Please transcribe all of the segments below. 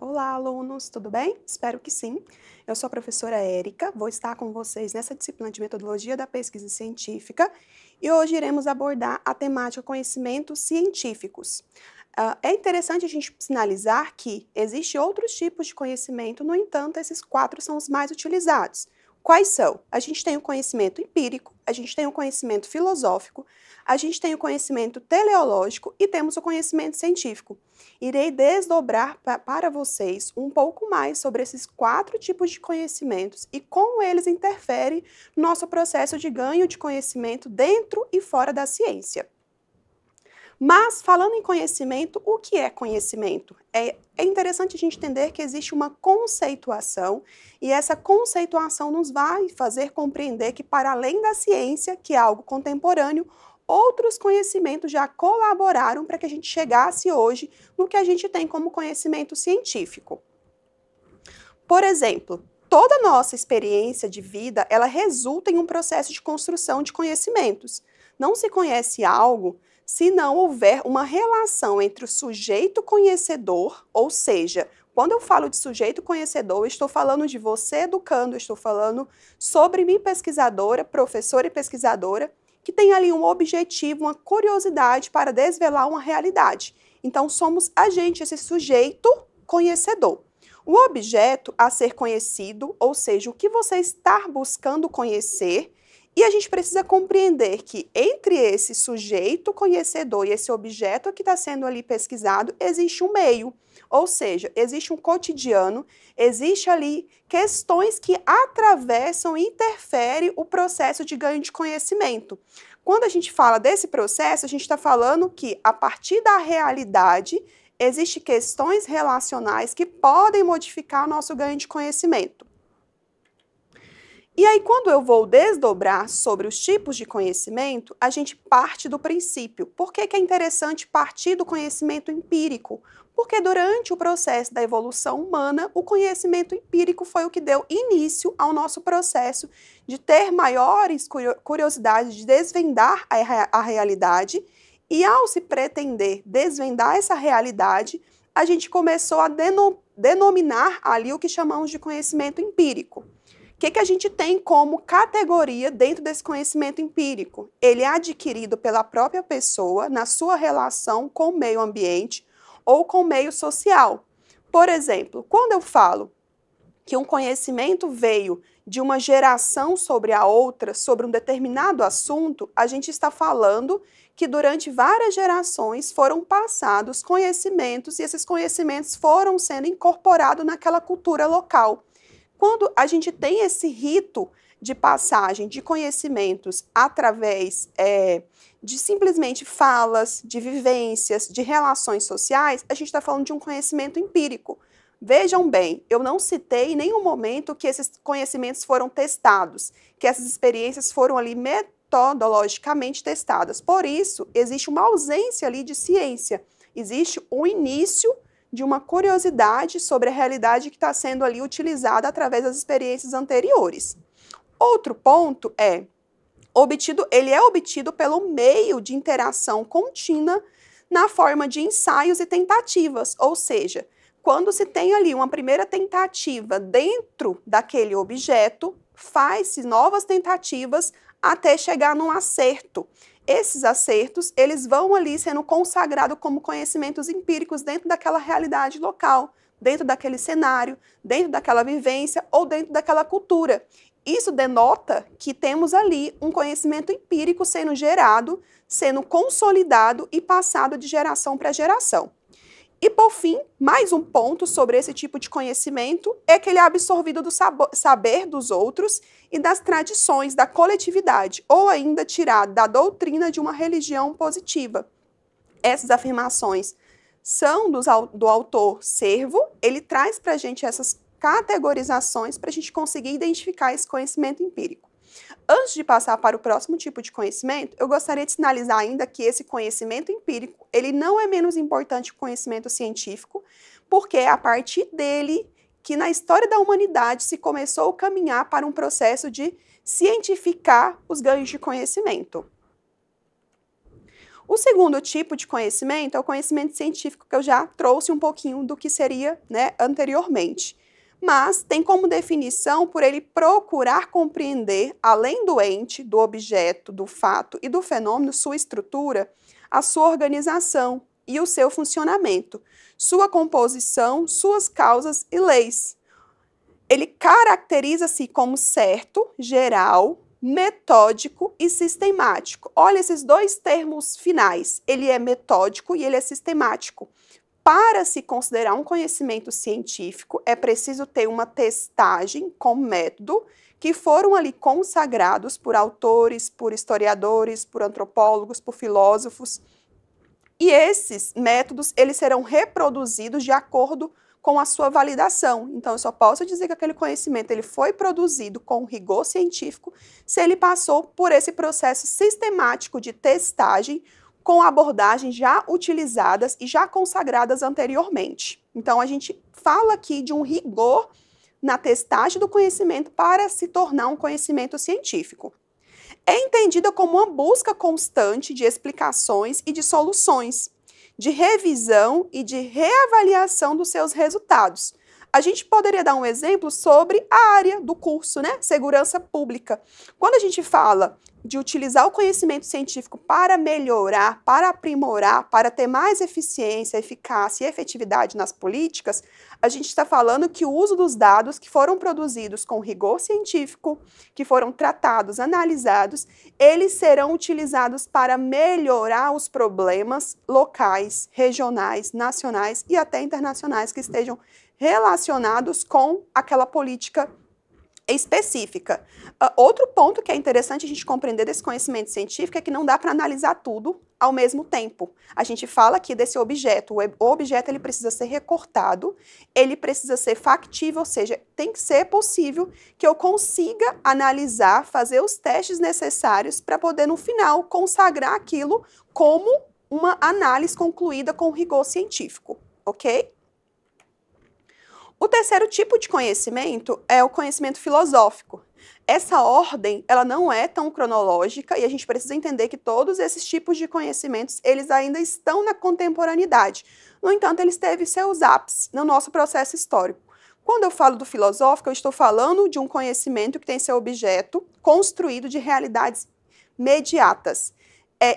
Olá, alunos, tudo bem? Espero que sim. Eu sou a professora Érica, vou estar com vocês nessa disciplina de Metodologia da Pesquisa Científica e hoje iremos abordar a temática Conhecimentos Científicos. É interessante a gente sinalizar que existem outros tipos de conhecimento, no entanto, esses quatro são os mais utilizados. Quais são? A gente tem o conhecimento empírico, a gente tem o conhecimento filosófico, a gente tem o conhecimento teleológico e temos o conhecimento científico. Irei desdobrar para vocês um pouco mais sobre esses quatro tipos de conhecimentos e como eles interferem no nosso processo de ganho de conhecimento dentro e fora da ciência. Mas, falando em conhecimento, o que é conhecimento? É interessante a gente entender que existe uma conceituação, e essa conceituação nos vai fazer compreender que, para além da ciência, que é algo contemporâneo, outros conhecimentos já colaboraram para que a gente chegasse hoje no que a gente tem como conhecimento científico. Por exemplo, toda nossa experiência de vida, ela resulta em um processo de construção de conhecimentos. Não se conhece algo se não houver uma relação entre o sujeito conhecedor, ou seja, quando eu falo de sujeito conhecedor, eu estou falando de você educando, eu estou falando sobre mim pesquisadora, professora e pesquisadora, que tem ali um objetivo, uma curiosidade para desvelar uma realidade. Então, somos a gente, esse sujeito conhecedor. O objeto a ser conhecido, ou seja, o que você está buscando conhecer, e a gente precisa compreender que entre esse sujeito conhecedor e esse objeto que está sendo ali pesquisado, existe um meio, ou seja, existe um cotidiano, existe ali questões que atravessam e interferem o processo de ganho de conhecimento. Quando a gente fala desse processo, a gente está falando que a partir da realidade, existem questões relacionais que podem modificar o nosso ganho de conhecimento. E aí, quando eu vou desdobrar sobre os tipos de conhecimento, a gente parte do princípio. Por que é interessante partir do conhecimento empírico? Porque durante o processo da evolução humana, o conhecimento empírico foi o que deu início ao nosso processo de ter maiores curiosidades de desvendar a realidade, e ao se pretender desvendar essa realidade, a gente começou a denominar ali o que chamamos de conhecimento empírico. O que a gente tem como categoria dentro desse conhecimento empírico? Ele é adquirido pela própria pessoa na sua relação com o meio ambiente ou com o meio social. Por exemplo, quando eu falo que um conhecimento veio de uma geração sobre a outra, sobre um determinado assunto, a gente está falando que durante várias gerações foram passados conhecimentos e esses conhecimentos foram sendo incorporados naquela cultura local. Quando a gente tem esse rito de passagem de conhecimentos através de simplesmente falas, de vivências, de relações sociais, a gente está falando de um conhecimento empírico. Vejam bem, eu não citei em nenhum momento que esses conhecimentos foram testados, que essas experiências foram ali metodologicamente testadas. Por isso, existe uma ausência ali de ciência, existe um início de uma curiosidade sobre a realidade que está sendo ali utilizada através das experiências anteriores. Outro ponto ele é obtido pelo meio de interação contínua na forma de ensaios e tentativas, ou seja, quando se tem ali uma primeira tentativa dentro daquele objeto, faz-se novas tentativas até chegar num acerto. Esses acertos, eles vão ali sendo consagrados como conhecimentos empíricos dentro daquela realidade local, dentro daquele cenário, dentro daquela vivência ou dentro daquela cultura. Isso denota que temos ali um conhecimento empírico sendo gerado, sendo consolidado e passado de geração para geração. E, por fim, mais um ponto sobre esse tipo de conhecimento é que ele é absorvido do saber dos outros e das tradições da coletividade, ou ainda tirado da doutrina de uma religião positiva. Essas afirmações são do autor Servo, ele traz para a gente essas categorizações para a gente conseguir identificar esse conhecimento empírico. Antes de passar para o próximo tipo de conhecimento, eu gostaria de sinalizar ainda que esse conhecimento empírico, ele não é menos importante que o conhecimento científico, porque é a partir dele que na história da humanidade se começou a caminhar para um processo de cientificar os ganhos de conhecimento. O segundo tipo de conhecimento é o conhecimento científico, que eu já trouxe um pouquinho do que seria, né, anteriormente. Mas tem como definição por ele procurar compreender, além do ente, do objeto, do fato e do fenômeno, sua estrutura, a sua organização e o seu funcionamento, sua composição, suas causas e leis. Ele caracteriza-se como certo, geral, metódico e sistemático. Olha esses dois termos finais. Ele é metódico e ele é sistemático. Para se considerar um conhecimento científico, é preciso ter uma testagem com método que foram ali consagrados por autores, por historiadores, por antropólogos, por filósofos. E esses métodos, eles serão reproduzidos de acordo com a sua validação. Então, eu só posso dizer que aquele conhecimento ele foi produzido com rigor científico se ele passou por esse processo sistemático de testagem com abordagens já utilizadas e já consagradas anteriormente. Então, a gente fala aqui de um rigor na testagem do conhecimento para se tornar um conhecimento científico. É entendida como uma busca constante de explicações e de soluções, de revisão e de reavaliação dos seus resultados. A gente poderia dar um exemplo sobre a área do curso, né? Segurança pública. Quando a gente fala de utilizar o conhecimento científico para melhorar, para aprimorar, para ter mais eficiência, eficácia e efetividade nas políticas, a gente está falando que o uso dos dados que foram produzidos com rigor científico, que foram tratados, analisados, eles serão utilizados para melhorar os problemas locais, regionais, nacionais e até internacionais que estejam relacionados com aquela política específica. Outro ponto que é interessante a gente compreender desse conhecimento científico é que não dá para analisar tudo ao mesmo tempo. A gente fala aqui desse objeto. O objeto ele precisa ser recortado, ele precisa ser factível, ou seja, tem que ser possível que eu consiga analisar, fazer os testes necessários para poder, no final, consagrar aquilo como uma análise concluída com rigor científico, ok? O terceiro tipo de conhecimento é o conhecimento filosófico. Essa ordem, ela não é tão cronológica e a gente precisa entender que todos esses tipos de conhecimentos, eles ainda estão na contemporaneidade. No entanto, eles teve seus ápices no nosso processo histórico. Quando eu falo do filosófico, eu estou falando de um conhecimento que tem seu objeto construído de realidades mediatas,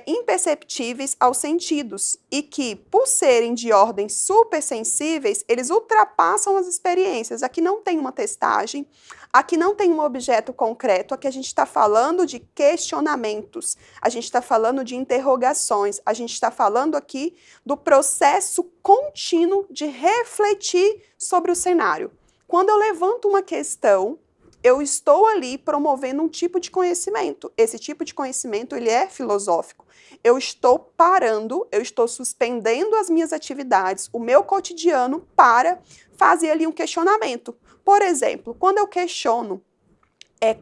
imperceptíveis aos sentidos e que, por serem de ordem supersensíveis, eles ultrapassam as experiências. Aqui não tem uma testagem, aqui não tem um objeto concreto, aqui a gente está falando de questionamentos, a gente está falando de interrogações, a gente está falando aqui do processo contínuo de refletir sobre o cenário. Quando eu levanto uma questão, eu estou ali promovendo um tipo de conhecimento. Esse tipo de conhecimento, ele é filosófico. Eu estou parando, eu estou suspendendo as minhas atividades, o meu cotidiano, para fazer ali um questionamento. Por exemplo, quando eu questiono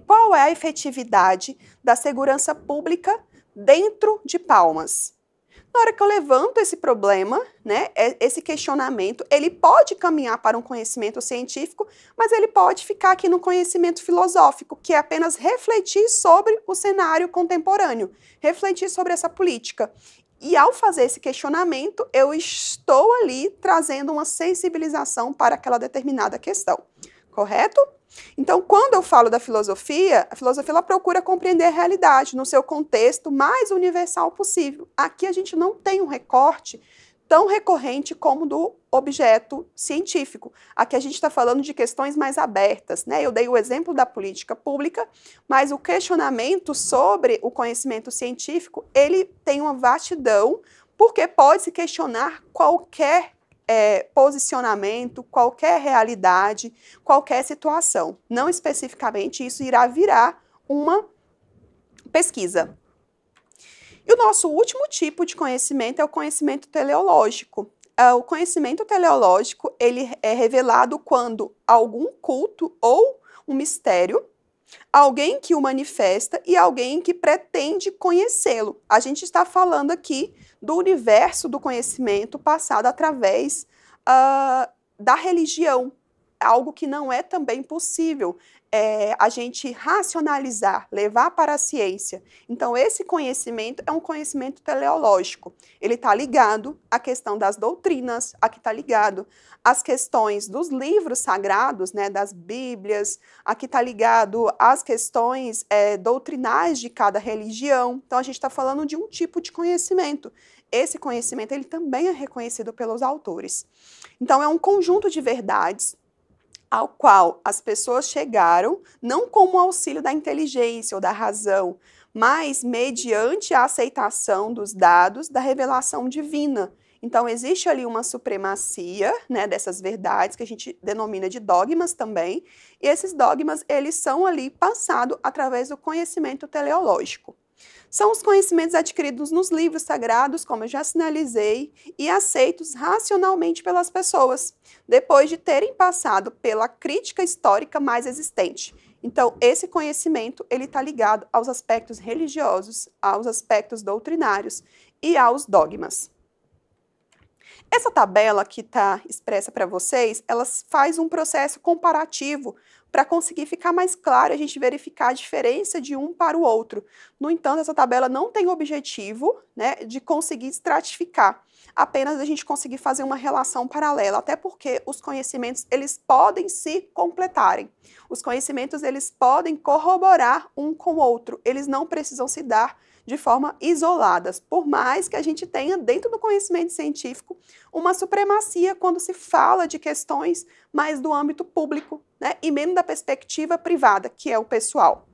qual é a efetividade da segurança pública dentro de Palmas. Na hora que eu levanto esse problema, né, esse questionamento, ele pode caminhar para um conhecimento científico, mas ele pode ficar aqui no conhecimento filosófico, que é apenas refletir sobre o cenário contemporâneo, refletir sobre essa política. E ao fazer esse questionamento, eu estou ali trazendo uma sensibilização para aquela determinada questão, correto? Então, quando eu falo da filosofia, a filosofia ela procura compreender a realidade no seu contexto mais universal possível. Aqui a gente não tem um recorte tão recorrente como do objeto científico. Aqui a gente está falando de questões mais abertas, né? Eu dei o exemplo da política pública, mas o questionamento sobre o conhecimento científico, ele tem uma vastidão, porque pode se questionar qualquer posicionamento, qualquer realidade, qualquer situação. Não especificamente isso irá virar uma pesquisa. E o nosso último tipo de conhecimento é o conhecimento teleológico. O conhecimento teleológico, ele é revelado quando algum culto ou um mistério, alguém que o manifesta e alguém que pretende conhecê-lo. A gente está falando aqui do universo do conhecimento passado através da religião. algo que não é também possível a gente racionalizar, levar para a ciência. Então, esse conhecimento é um conhecimento teleológico. Ele está ligado à questão das doutrinas, aqui está ligado às questões dos livros sagrados, né, das Bíblias, aqui está ligado às questões doutrinais de cada religião. Então, a gente está falando de um tipo de conhecimento. Esse conhecimento ele também é reconhecido pelos autores. Então, é um conjunto de verdades ao qual as pessoas chegaram, não como auxílio da inteligência ou da razão, mas mediante a aceitação dos dados da revelação divina. Então, existe ali uma supremacia, né, dessas verdades, que a gente denomina de dogmas também, e esses dogmas, eles são ali passados através do conhecimento teleológico. São os conhecimentos adquiridos nos livros sagrados, como eu já sinalizei, e aceitos racionalmente pelas pessoas, depois de terem passado pela crítica histórica mais existente. Então, esse conhecimento ele está ligado aos aspectos religiosos, aos aspectos doutrinários e aos dogmas. Essa tabela que está expressa para vocês, ela faz um processo comparativo para conseguir ficar mais claro e a gente verificar a diferença de um para o outro. No entanto, essa tabela não tem o objetivo, né, de conseguir estratificar, apenas a gente conseguir fazer uma relação paralela, até porque os conhecimentos eles podem se completarem. Os conhecimentos eles podem corroborar um com o outro, eles não precisam se dar de forma isoladas, por mais que a gente tenha dentro do conhecimento científico uma supremacia quando se fala de questões mais do âmbito público, né, e menos da perspectiva privada, que é o pessoal.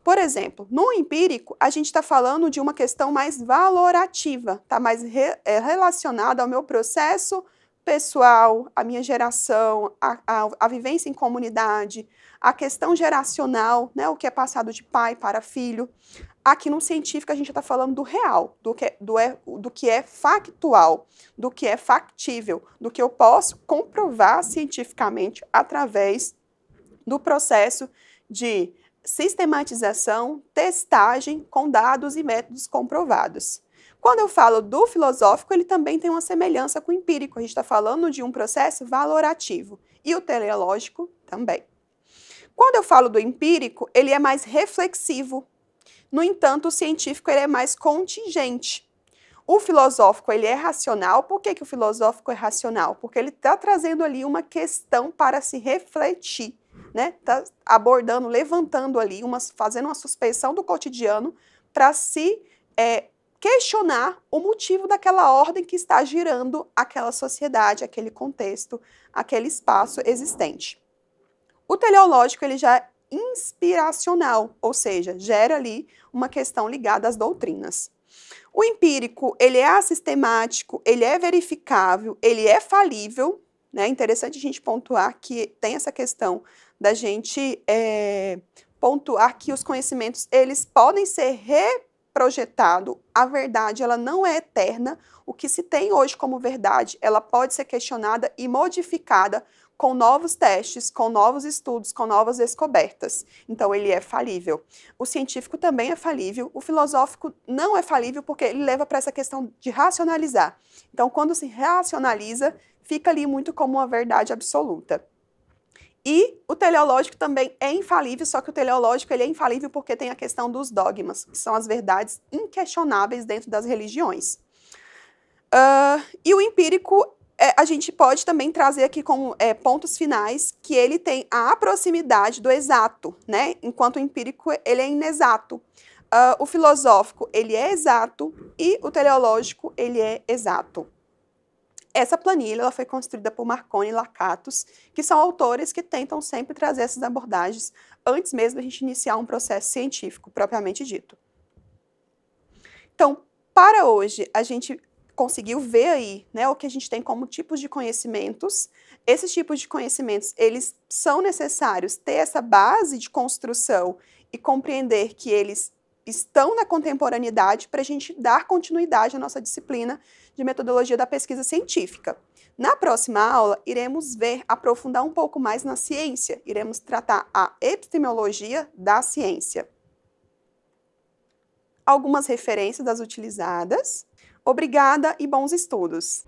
Por exemplo, no empírico, a gente está falando de uma questão mais valorativa, está mais relacionada ao meu processo pessoal, a minha geração, a vivência em comunidade, a questão geracional, né, o que é passado de pai para filho. Aqui no científico a gente está falando do real, do que é factual, do que é factível, do que eu posso comprovar cientificamente através do processo de sistematização, testagem com dados e métodos comprovados. Quando eu falo do filosófico, ele também tem uma semelhança com o empírico, a gente está falando de um processo valorativo, e o teleológico também. Quando eu falo do empírico, ele é mais reflexivo. No entanto, o científico ele é mais contingente. O filosófico ele é racional. Por que o filosófico é racional? Porque ele está trazendo ali uma questão para se refletir, né? Está abordando, levantando ali, fazendo uma suspensão do cotidiano para se questionar o motivo daquela ordem que está girando aquela sociedade, aquele contexto, aquele espaço existente. O teleológico ele já é inspiracional, ou seja, gera ali uma questão ligada às doutrinas. O empírico, ele é assistemático, ele é verificável, ele é falível, né? Interessante a gente pontuar que tem essa questão da gente pontuar que os conhecimentos, eles podem ser reprojetados, a verdade, ela não é eterna, o que se tem hoje como verdade, ela pode ser questionada e modificada com novos testes, com novos estudos, com novas descobertas. Então, ele é falível. O científico também é falível, o filosófico não é falível porque ele leva para essa questão de racionalizar. Então, quando se racionaliza, fica ali muito como uma verdade absoluta. E o teleológico também é infalível, só que o teleológico ele é infalível porque tem a questão dos dogmas, que são as verdades inquestionáveis dentro das religiões. E o empírico, a gente pode também trazer aqui como pontos finais que ele tem a proximidade do exato, né? Enquanto o empírico ele é inexato. O filosófico ele é exato e o teleológico ele é exato. Essa planilha ela foi construída por Marconi e Lakatos, que são autores que tentam sempre trazer essas abordagens antes mesmo da gente iniciar um processo científico propriamente dito. Então, para hoje, a gente conseguiu ver aí, né, o que a gente tem como tipos de conhecimentos. Esses tipos de conhecimentos, eles são necessários ter essa base de construção e compreender que eles estão na contemporaneidade para a gente dar continuidade à nossa disciplina de metodologia da pesquisa científica. Na próxima aula, iremos aprofundar um pouco mais na ciência, iremos tratar a epistemologia da ciência. Algumas referências das utilizadas. Obrigada e bons estudos!